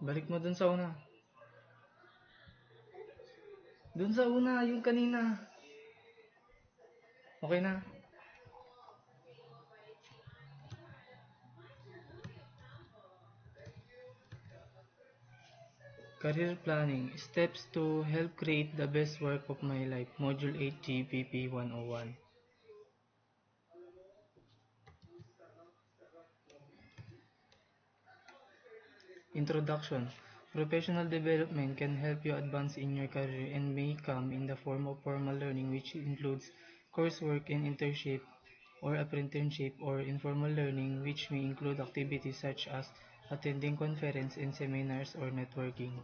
Balik mo dun sa una. Dun sa una, yung kanina. Okay na. Career Planning. Steps to help create the best work of my life. Module 8 GPP 101. Introduction. Professional development can help you advance in your career and may come in the form of formal learning, which includes coursework and internship or apprenticeship, or informal learning, which may include activities such as attending conferences and seminars or networking.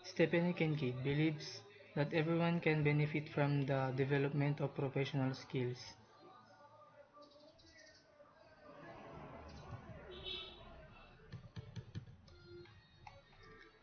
Stephanie Kincaid believes that everyone can benefit from the development of professional skills.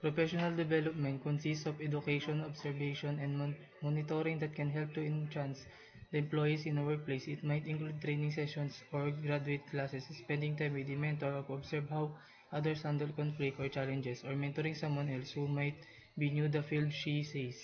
Professional development consists of education, observation, and monitoring that can help to enhance the employees in a workplace. It might include training sessions or graduate classes, spending time with the mentor to observe how others handle conflict or challenges, or mentoring someone else who might be new to the field, she says.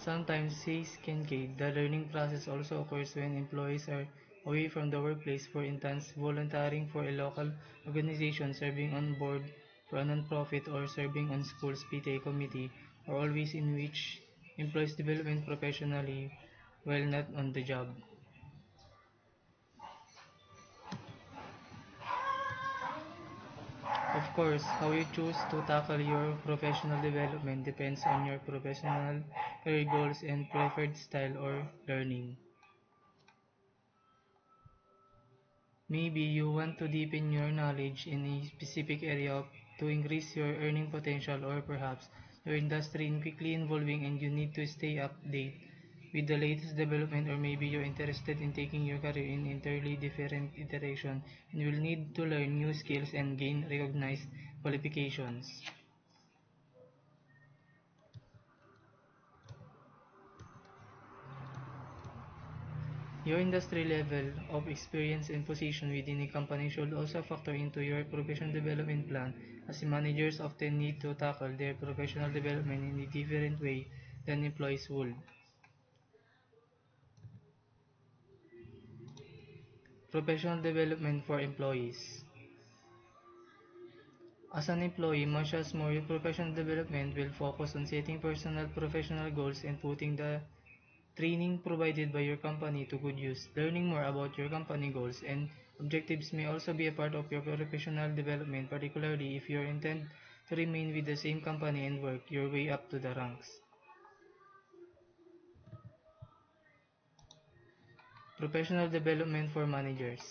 Sometimes, says Kincaid, the learning process also occurs when employees are away from the workplace, for instance, volunteering for a local organization, serving on board for a non-profit, or serving on school's PTA committee, or all ways in which employees develop professionally while not on the job. Of course, how you choose to tackle your professional development depends on your professional career goals and preferred style or learning. Maybe you want to deepen your knowledge in a specific area to increase your earning potential, or perhaps your industry is quickly evolving and you need to stay updated with the latest development, or maybe you're interested in taking your career in entirely different iteration and will need to learn new skills and gain recognized qualifications. Your industry level of experience and position within a company should also factor into your professional development plan, as managers often need to tackle their professional development in a different way than employees would. Professional development for employees. As an employee, much as more your professional development will focus on setting personal professional goals and putting the training provided by your company to good use. Learning more about your company goals and objectives may also be a part of your professional development, particularly if you intend to remain with the same company and work your way up to the ranks. Professional development for managers.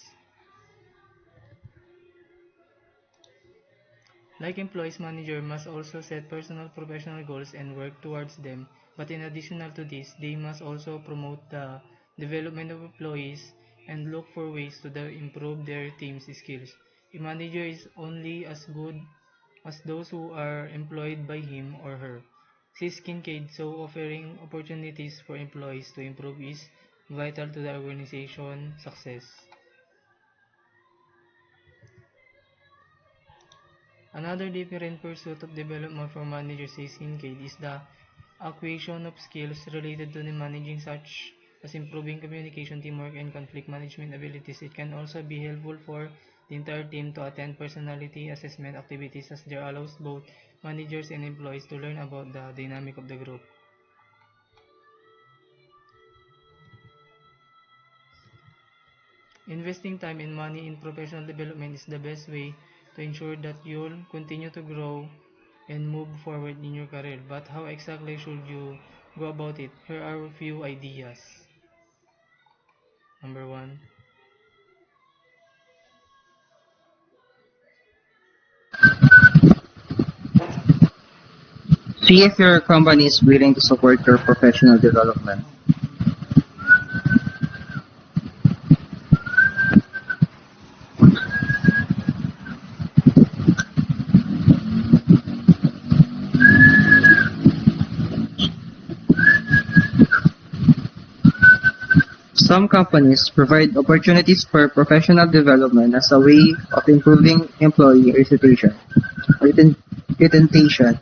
Like employees, managers must also set personal professional goals and work towards them, but in addition to this, they must also promote the development of employees and look for ways to improve their team's skills. A manager is only as good as those who are employed by him or her, says Kincaid, so offering opportunities for employees to improve is vital to the organization's success. Another different pursuit of development for managers, says Kincaid, is the acquisition of skills related to the managing, such as improving communication, teamwork, and conflict management abilities. It can also be helpful for the entire team to attend personality assessment activities, as there allows both managers and employees to learn about the dynamic of the group. Investing time and money in professional development is the best way to ensure that you'll continue to grow and move forward in your career. But how exactly should you go about it? Here are a few ideas. Number 1. See if your company is willing to support your professional development. Some companies provide opportunities for professional development as a way of improving employee reten- retention,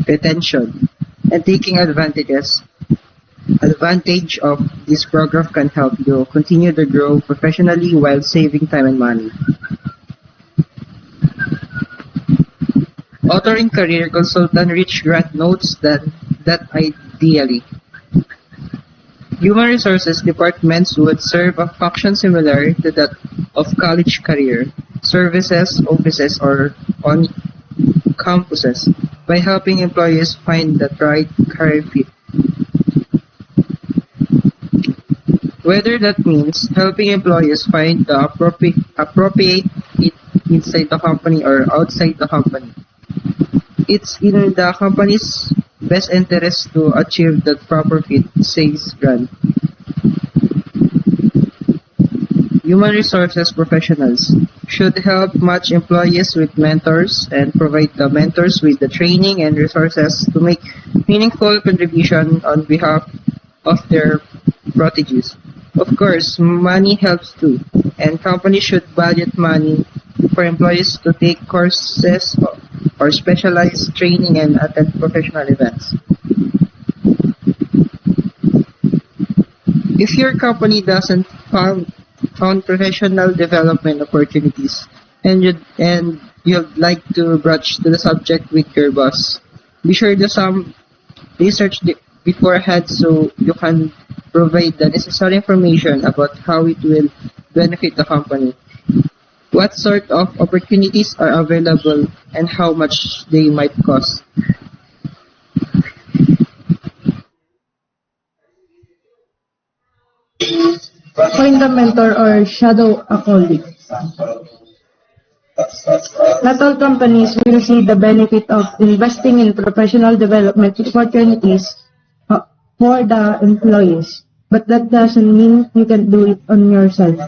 retention, and taking advantage of this program can help you continue to grow professionally while saving time and money. Authoring career consultant Rich Grant notes that ideally, human resources departments would serve a function similar to that of college career services offices or on campuses by helping employees find the right career fit. Whether that means helping employees find the appropriate fit inside the company or outside the company. It's in the company's best interest to achieve that proper fit, says Grant. Human resources professionals should help match employees with mentors and provide the mentors with the training and resources to make meaningful contribution on behalf of their proteges. Of course, money helps too, and companies should budget money for employees to take courses or specialized training and attend professional events. If your company doesn't found professional development opportunities and you'd like to broach to the subject with your boss, be sure to some research beforehand so you can provide the necessary information about how it will benefit the company, what sort of opportunities are available, and how much they might cost. Find a mentor or shadow a colleague. Not all companies will see the benefit of investing in professional development opportunities for the employees, but that doesn't mean you can do it on yourself.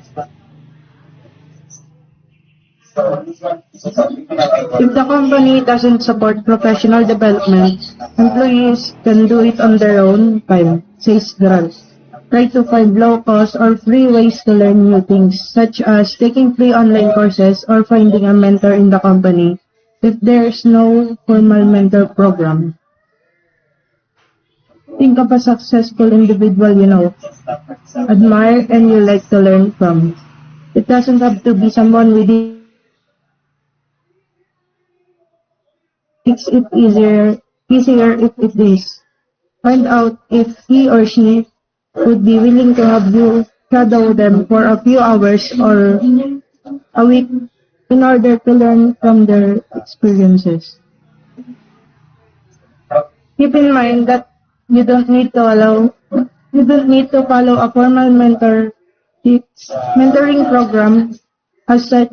If the company doesn't support professional development, employees can do it on their own time, says Grant. Try to find low-cost or free ways to learn new things, such as taking free online courses or finding a mentor in the company if there's no formal mentor program. Think of a successful individual you know, admire, and you like to learn from. It doesn't have to be someone within. Makes it easier if it is. Find out if he or she would be willing to have you shadow them for a few hours or a week in order to learn from their experiences. Keep in mind that you don't need to follow a formal mentoring program as such.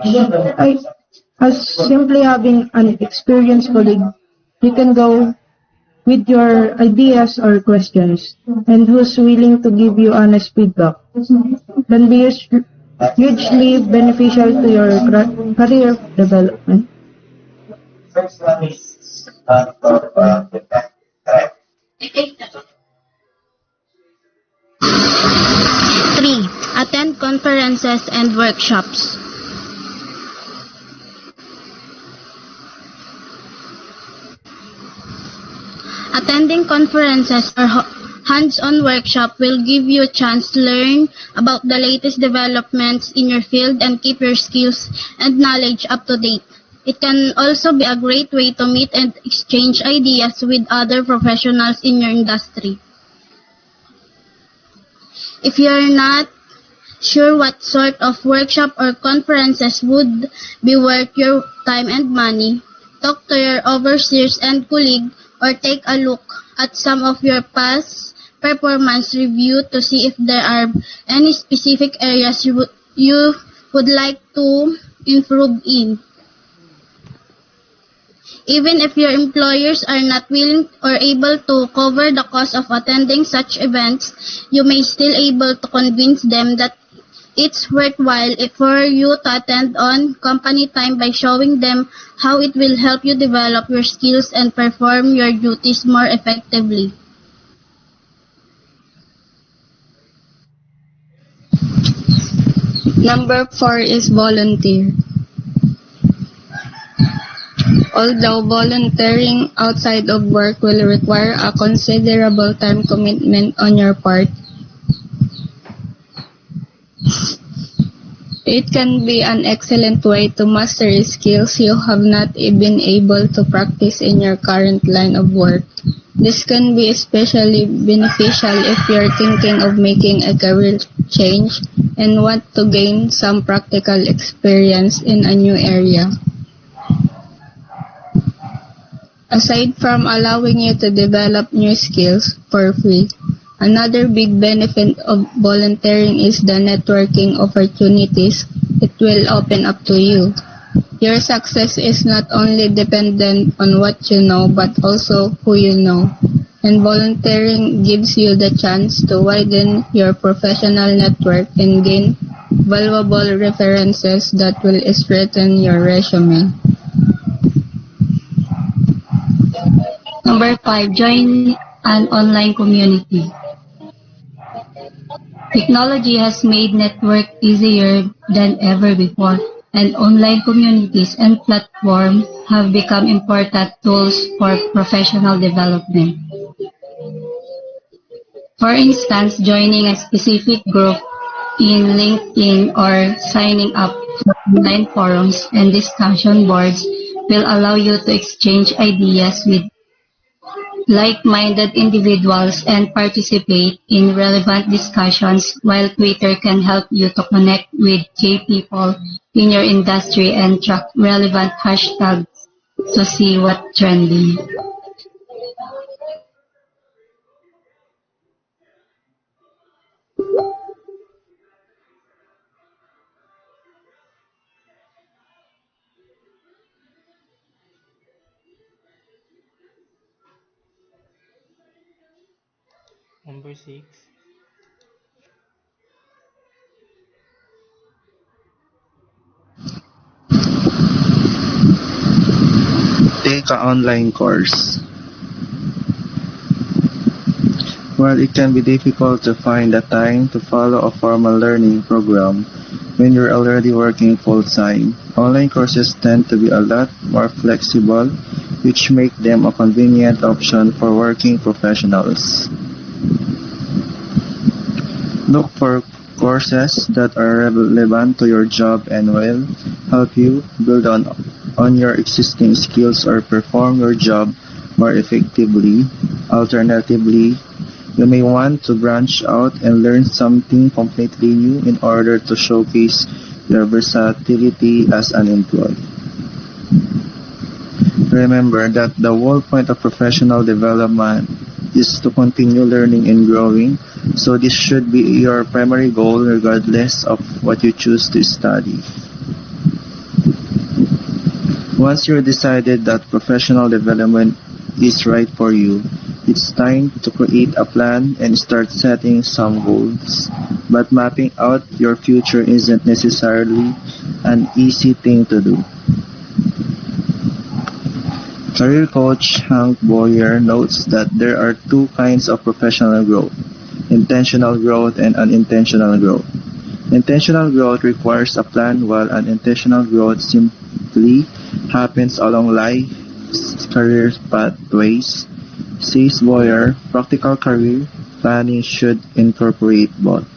As simply having an experienced colleague, you can go with your ideas or questions, and who's willing to give you honest feedback, can be hugely beneficial to your career development. 3. Attend conferences and workshops. Attending conferences or hands-on workshop will give you a chance to learn about the latest developments in your field and keep your skills and knowledge up to date. It can also be a great way to meet and exchange ideas with other professionals in your industry. If you're not sure what sort of workshop or conferences would be worth your time and money, talk to your overseers and colleagues or take a look at some of your past performance review to see if there are any specific areas you would like to improve in. Even if your employers are not willing or able to cover the cost of attending such events, you may still able to convince them that it's worthwhile for you to attend on company time by showing them how it will help you develop your skills and perform your duties more effectively. Number 4 is volunteer. Although volunteering outside of work will require a considerable time commitment on your part, it can be an excellent way to master skills you have not been able to practice in your current line of work. This can be especially beneficial if you're thinking of making a career change and want to gain some practical experience in a new area. Aside from allowing you to develop new skills for free, another big benefit of volunteering is the networking opportunities it will open up to you. Your success is not only dependent on what you know, but also who you know. And volunteering gives you the chance to widen your professional network and gain valuable references that will strengthen your resume. Number 5, join an online community. Technology has made network easier than ever before, and online communities and platforms have become important tools for professional development. For instance, joining a specific group in LinkedIn or signing up for online forums and discussion boards will allow you to exchange ideas with like-minded individuals and participate in relevant discussions, while Twitter can help you to connect with key people in your industry and track relevant hashtags to see what's trending. Number 6. Take an online course. While it can be difficult to find the time to follow a formal learning program when you're already working full-time, online courses tend to be a lot more flexible, which make them a convenient option for working professionals. Look for courses that are relevant to your job and will help you build on your existing skills or perform your job more effectively. Alternatively, you may want to branch out and learn something completely new in order to showcase your versatility as an employee. Remember that the whole point of professional development is to continue learning and growing, so this should be your primary goal regardless of what you choose to study. Once you're decided that professional development is right for you, it's time to create a plan and start setting some goals. But mapping out your future isn't necessarily an easy thing to do. Career coach Hank Boyer notes that there are two kinds of professional growth: intentional growth and unintentional growth. Intentional growth requires a plan, while unintentional growth simply happens along life's career pathways. Says Boyer, practical career planning should incorporate both.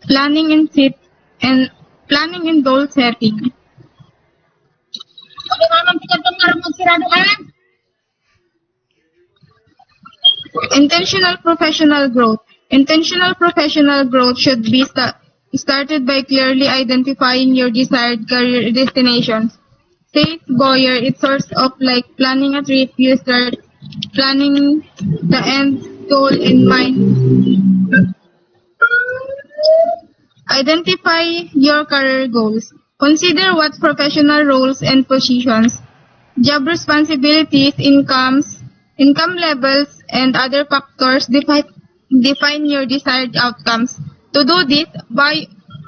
Planning and goal setting. Intentional professional growth. Intentional professional growth should be started by clearly identifying your desired career destinations. Says Boyer, it's sort of like planning a trip. You start planning the end goal in mind. Identify your career goals. Consider what professional roles and positions, job responsibilities, income levels, and other factors define your desired outcomes. To do this,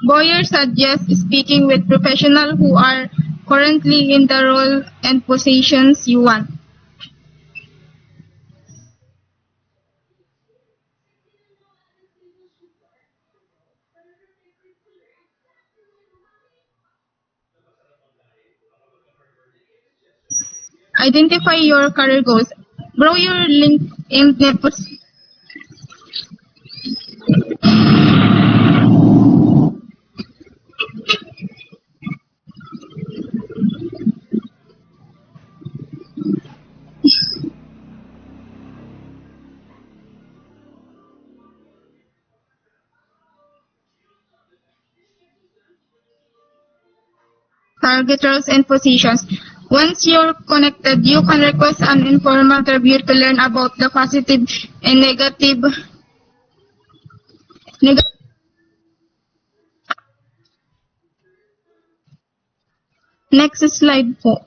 Boyer suggests speaking with professionals who are currently in the role and positions you want. Identify your career goals. Grow your LinkedIn network. Target roles and positions. Once you're connected, you can request an informal interview to learn about the positive and negative. Next slide po.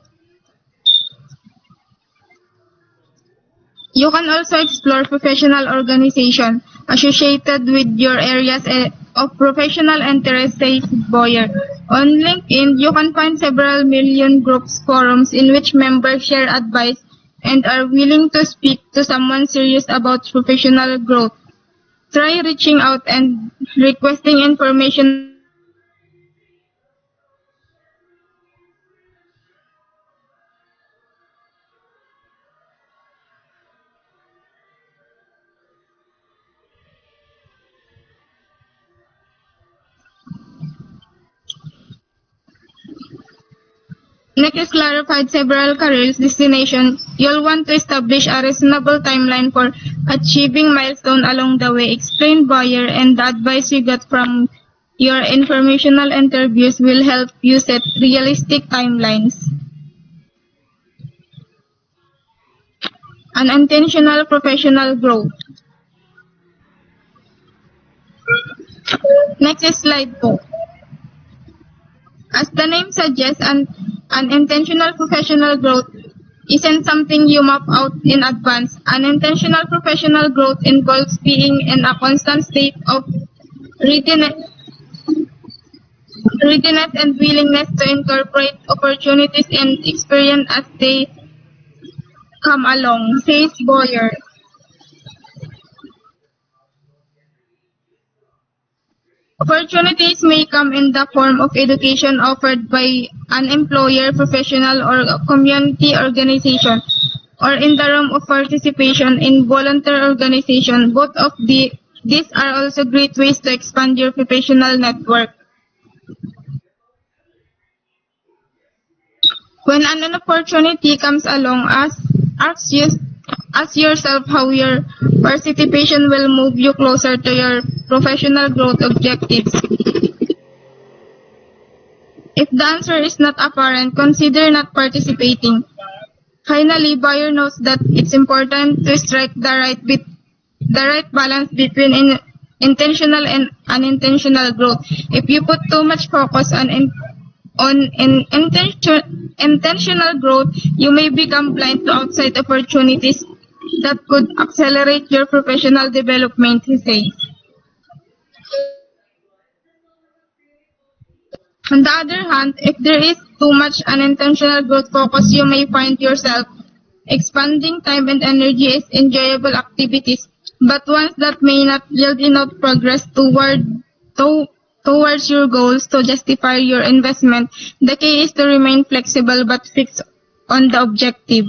You can also explore professional organizations associated with your areas of professional interest, says Boyer. On LinkedIn, you can find several million groups, forums in which members share advice and are willing to speak to someone serious about professional growth. Try reaching out and requesting information. Next is clarified several careers destinations. You'll want to establish a reasonable timeline for achieving milestone along the way. Explain Boyer, and the advice you got from your informational interviews will help you set realistic timelines. Unintentional professional growth. Next is slide po. As the name suggests, unintentional professional growth isn't something you map out in advance. Unintentional professional growth involves being in a constant state of readiness and willingness to incorporate opportunities and experience as they come along, says Boyer. Opportunities may come in the form of education offered by an employer, professional, or a community organization, or in the realm of participation in volunteer organization. Both of these are also great ways to expand your professional network. When an opportunity comes along, ask yourself how your participation will move you closer to your professional growth objectives. If the answer is not apparent, consider not participating. Finally, Boyer notes that it's important to strike the right balance between intentional and unintentional growth. If you put too much focus on intentional growth, you may become blind to outside opportunities that could accelerate your professional development, he says. On the other hand, if there is too much unintentional growth focus, you may find yourself expanding time and energy as enjoyable activities, but ones that may not yield enough progress towards your goals to justify your investment. The key is to remain flexible but fixed on the objective.